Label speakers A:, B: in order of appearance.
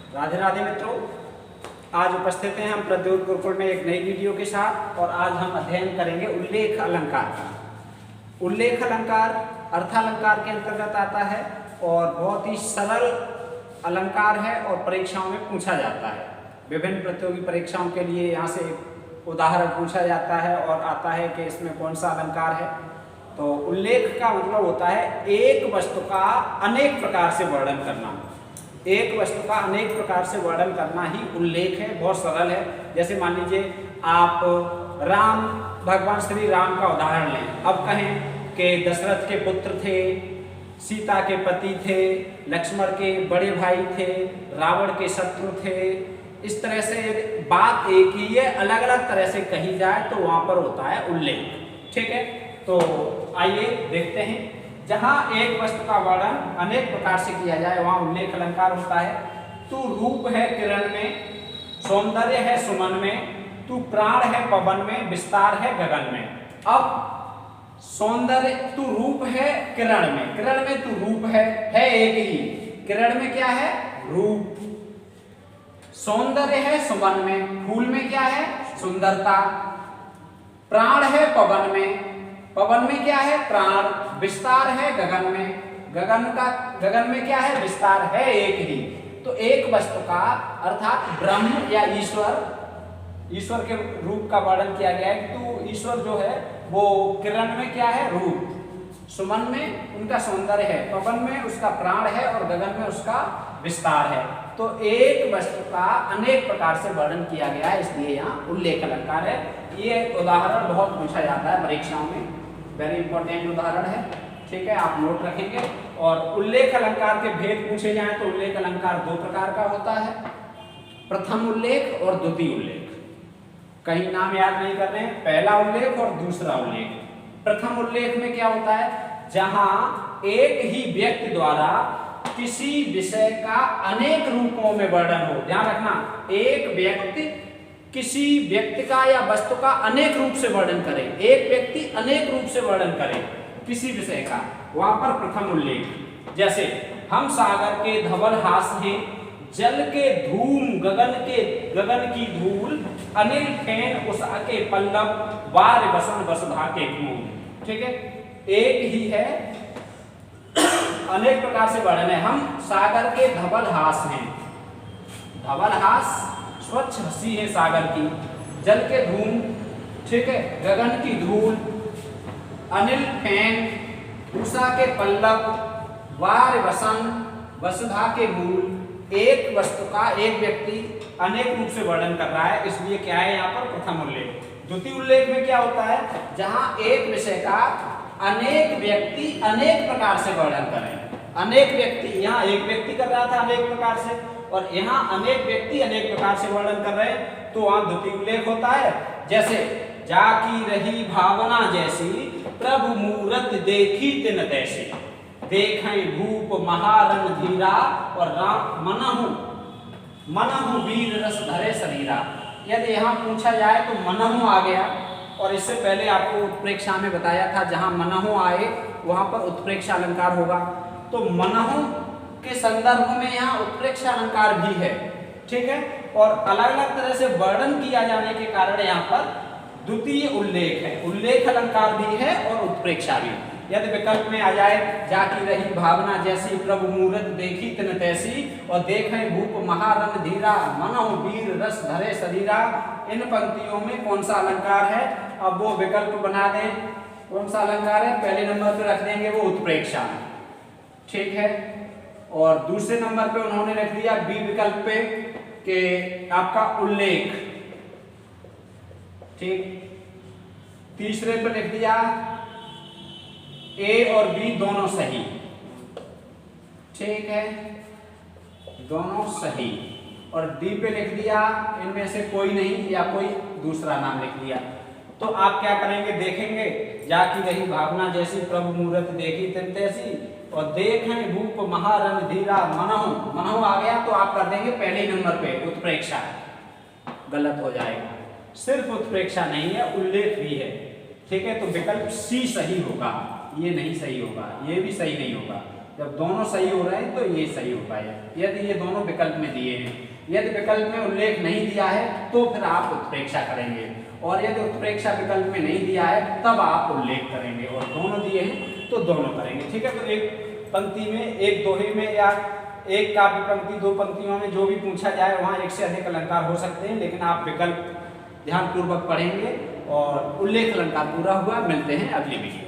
A: राधे राधे मित्रों, आज उपस्थित हैं हम प्रद्योत गुरुकुल में एक नई वीडियो के साथ। और आज हम अध्ययन करेंगे उल्लेख अलंकार का। उल्लेख अलंकार अर्थालंकार के अंतर्गत आता है और बहुत ही सरल अलंकार है और परीक्षाओं में पूछा जाता है। विभिन्न प्रतियोगी परीक्षाओं के लिए यहाँ से उदाहरण पूछा जाता है और आता है कि इसमें कौन सा अलंकार है। तो उल्लेख का मतलब होता है एक वस्तु का अनेक प्रकार से वर्णन करना। एक वस्तु का अनेक प्रकार से वर्णन करना ही उल्लेख है। बहुत सरल है। जैसे मान लीजिए आप राम, भगवान श्री राम का उदाहरण लें। अब कहें कि दशरथ के पुत्र थे, सीता के पति थे, लक्ष्मण के बड़े भाई थे, रावण के शत्रु थे। इस तरह से बात एक ही है, अलग अलग तरह से कही जाए तो वहां पर होता है उल्लेख। ठीक है, तो आइए देखते हैं। जहां एक वस्तु का वर्णन अनेक प्रकार से किया जाए वहां उल्लेख अलंकार होता है। तू रूप है किरण में, सौंदर्य है सुमन में, तू प्राण है पवन में, विस्तार है गगन में। अब सौंदर्य, तू रूप है किरण में तू रूप है एक ही। किरण में क्या है? रूप। सौंदर्य है सुमन में, फूल में क्या है? सुंदरता। प्राण है पवन में क्या है? प्राण। विस्तार है गगन में, गगन में क्या है? विस्तार है एक ही। तो एक वस्तु का अर्थात ब्रह्म या ईश्वर के रूप का वर्णन किया गया है। तो ईश्वर जो है वो किरण में क्या है? रूप। सुमन में उनका सौंदर्य है, पवन में उसका प्राण है और गगन में उसका विस्तार है। तो एक वस्तु का अनेक प्रकार से वर्णन किया गया है, इसलिए यहाँ उल्लेख अलंकार है। ये उदाहरण बहुत पूछा जाता है परीक्षाओं में, वेरी इंपॉर्टेंट उदाहरण है। ठीक है, आप नोट रखेंगे। और उल्लेख अलंकार के भेद पूछे जाएं तो उल्लेख अलंकार दो प्रकार का होता है, प्रथम उल्लेख और द्वितीय उल्लेख। कहीं नाम याद नहीं कर रहे हैं, पहला उल्लेख और दूसरा उल्लेख। प्रथम उल्लेख में क्या होता है? जहां एक ही व्यक्ति द्वारा किसी विषय का अनेक रूपों में वर्णन हो। ध्यान रखना, एक व्यक्ति किसी व्यक्ति का या वस्तु का अनेक रूप से वर्णन करे, एक व्यक्ति अनेक रूप से वर्णन करे किसी विषय का, वहां पर प्रथम उल्लेख। जैसे हम सागर के धवल हास हैं, जल के धूम गगन की धूल, अनिल फेन उषा के पल्लव, वार वसन वसुधा के फूल। ठीक है, एक ही है, अनेक प्रकार से वर्णन है। हम सागर के धवल हास हैं, धवल हास स्वच्छ हंसी है सागर की, जल के धूम, ठीक है, गगन की धूल, अनिल फेन, उषा के पल्लव, वार वसन वसुधा के मूल। एक वस्तु का एक व्यक्ति अनेक रूप से वर्णन कर रहा है, इसलिए क्या है यहाँ पर प्रथम उल्लेख। द्वितीय उल्लेख में क्या होता है? जहां एक विषय का अनेक व्यक्ति अनेक प्रकार से वर्णन करें। अनेक व्यक्ति, यहाँ एक व्यक्ति कर रहा था अनेक प्रकार से, और यहाँ अनेक व्यक्ति अनेक प्रकार से वर्णन कर रहे हैं, तो वहां द्वितीय उल्लेख होता है। जैसे जाकी रही भावना जैसी, प्रभु मूरत देखी तिन तैसी, देखें भूप महारन धीरा, और राम मनहु वीर रस धरे शरीरा। यदि यहाँ पूछा जाए तो मनहु आ गया, और इससे पहले आपको उत्प्रेक्षा में बताया था जहां मनहु आए वहां पर उत्प्रेक्षा अलंकार होगा। तो मनहु के संदर्भ में यहाँ उत्प्रेक्षा अलंकार भी है। ठीक है, और अलग अलग तरह से वर्णन किया जाने के कारण यहाँ पर द्वितीय उल्लेख है। उल्लेख अलंकार भी है और उत्प्रेक्षा भी। यदि विकल्प में आ जाए जाकी रही भावना जैसी, प्रभु मूरत देखी तिन तैसी, और देखें भूप महारन धीरा, मनहु वीर रस धरे शरीरा, इन पंक्तियों में कौन सा अलंकार है? अब वो विकल्प बना दें, कौन सा अलंकार है? पहले नंबर पे रख देंगे वो उत्प्रेक्षा। ठीक है, और दूसरे नंबर पे उन्होंने रख दिया बी विकल्प पे कि आपका उल्लेख। ठीक, तीसरे पे लिख दिया ए और बी दोनों सही। ठीक है, दोनों सही। और डी पे लिख दिया इनमें से कोई नहीं, या कोई दूसरा नाम लिख दिया। तो आप क्या करेंगे? देखेंगे जाकी रही भावना जैसी, प्रभु मूरत देखी तिन तैसी, और देखें भूप महारन धीरा, मनहु आ गया तो आप कर देंगे पहले नंबर पे उत्प्रेक्षा। गलत हो जाएगा, सिर्फ उत्प्रेक्षा नहीं है, उल्लेख भी है। ठीक है, तो विकल्प सी सही होगा, ये नहीं सही होगा, ये भी सही नहीं होगा। जब दोनों सही हो रहे हैं तो ये सही हो पाएगा। यदि ये दोनों विकल्प में दिए हैं, यदि विकल्प में उल्लेख नहीं दिया है तो फिर आप उत्प्रेक्षा करेंगे, और यदि उत्प्रेक्षा विकल्प में नहीं दिया है तब आप उल्लेख करेंगे, और दोनों दिए हैं तो दोनों करेंगे। ठीक है, तो एक पंक्ति में, एक दोहे में या एक काव्य पंक्ति, दो पंक्तियों में जो भी पूछा जाए वहाँ एक से अधिक अलंकार हो सकते हैं, लेकिन आप विकल्प ध्यानपूर्वक पढ़ेंगे और उल्लेख अलंकार पूरा हुआ। मिलते हैं अगली वीडियो।